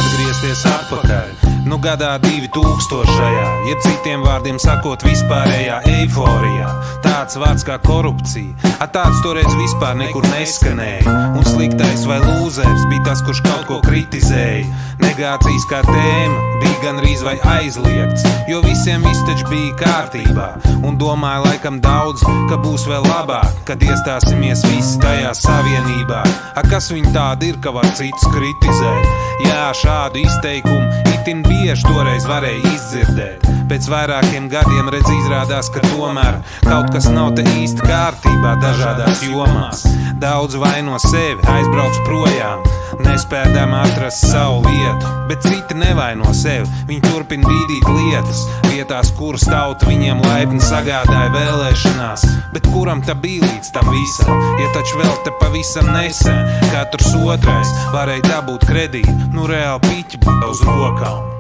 atgriezties atpakaļ. Nu gadā 2000, jeb citiem vārdiem sakot vispārējā eiforijā. Tāds vārds kā korupcija, tāds toreiz vispār nekur neskanēja. Un sliktais vai lūzers bija tas, kurš kaut ko kritizēja. Negācijas kā tēma bija gandrīz vai aizliegts, jo visiem viss taču bija kārtībā. Un domāju laikam daudz, ka būs vēl labāk, kad iestāsimies visi tajā savienībā. Kas viņi tādi ir, ka var citus kritizēt? Jā, šādu izteikumu itin bieži toreiz varēja izdzirdēt. Pēc vairākiem gadiem redz izrādās, ka tomēr kaut kas nav te īsti kārtībā dažādās jomās. Daudz vaino sevi, aizbrauc projām, nespēdām atrast savu vietu, bet citi nevaino sevi, viņi turpina bīdīt lietas, vietās, kuras tauta viņiem laipni sagādāja vēlēšanās. Bet kuram ta bija līdz tam visam, ja taču vēl te pavisam nesen katrs otrais varēja dabūt kredītu, nu reāli piķi uz rokām.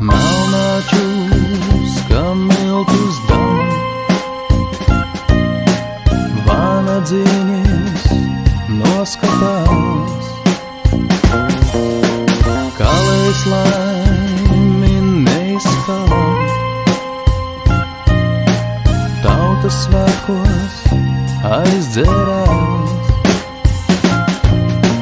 Melnā čūska miltus dala, vānadzīnis noskatās, kalējs laimi neizskala, tautas svētkos aizdzērās.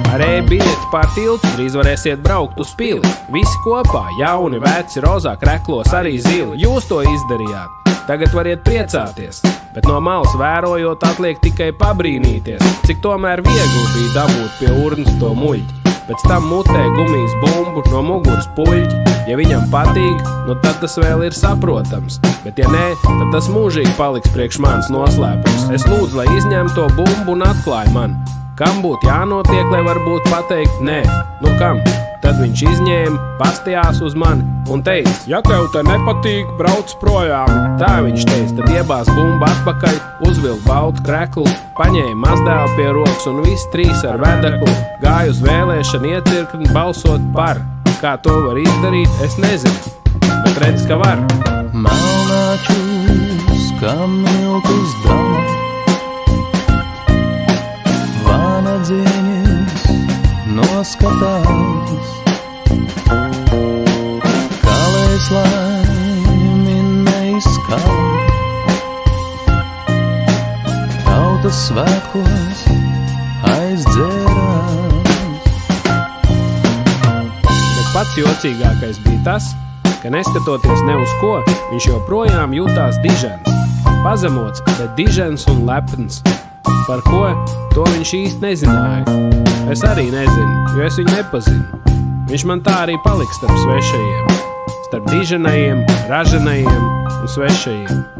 Ar e-biļeti pār tiltu drīz varēsiet braukt uz pili. Visi kopā, jauni, veci, rozā kreklos, arī zili. Jūs to izdarījāt, tagad variet priecāties, bet no malas vērojot atliek tikai pabrīnīties, cik tomēr viegli bija dabūt pie urnas to muļķi. Pēc tam mutē gumijas bumbu, no muguras puļķi. Ja viņam patīk, nu tad tas vēl ir saprotams, bet ja nē, tad tas mūžīgi paliks priekš manas noslēpums. Es lūdzu, lai izņem to bumbu un atklāj man. Kam būtu jānotiek, lai varbūt pateikt nē? Nu kam? Tad viņš izņēma, pastījās uz mani un teica: ja tev te nepatīk, brauc projām. Tā viņš teica, tad iebās bumbu atpakaļ, uzvilk baltu kreklu, paņēma mazdēlu pie rokas un visi trīs ar vedeklu gāja uz vēlēšanu iecirkni balsot par. Kā to var izdarīt, es nezinu, bet redz, ka var. Melnā čūska miltus dala, vānadzīnis noskatās, kalējs laimi neizskala, tautas svētkos aizdzērās. Bet pats jocīgākais bija tas, ka neskatoties ne uz ko, viņš joprojām jutās dižens. Pazemots, bet dižens un lepns. Par ko? To viņš īsti nezināja. Es arī nezinu, jo es viņu nepazinu. Viņš man tā arī paliks starp svešajiem. Starp diženajiem, raženajiem un svešajiem.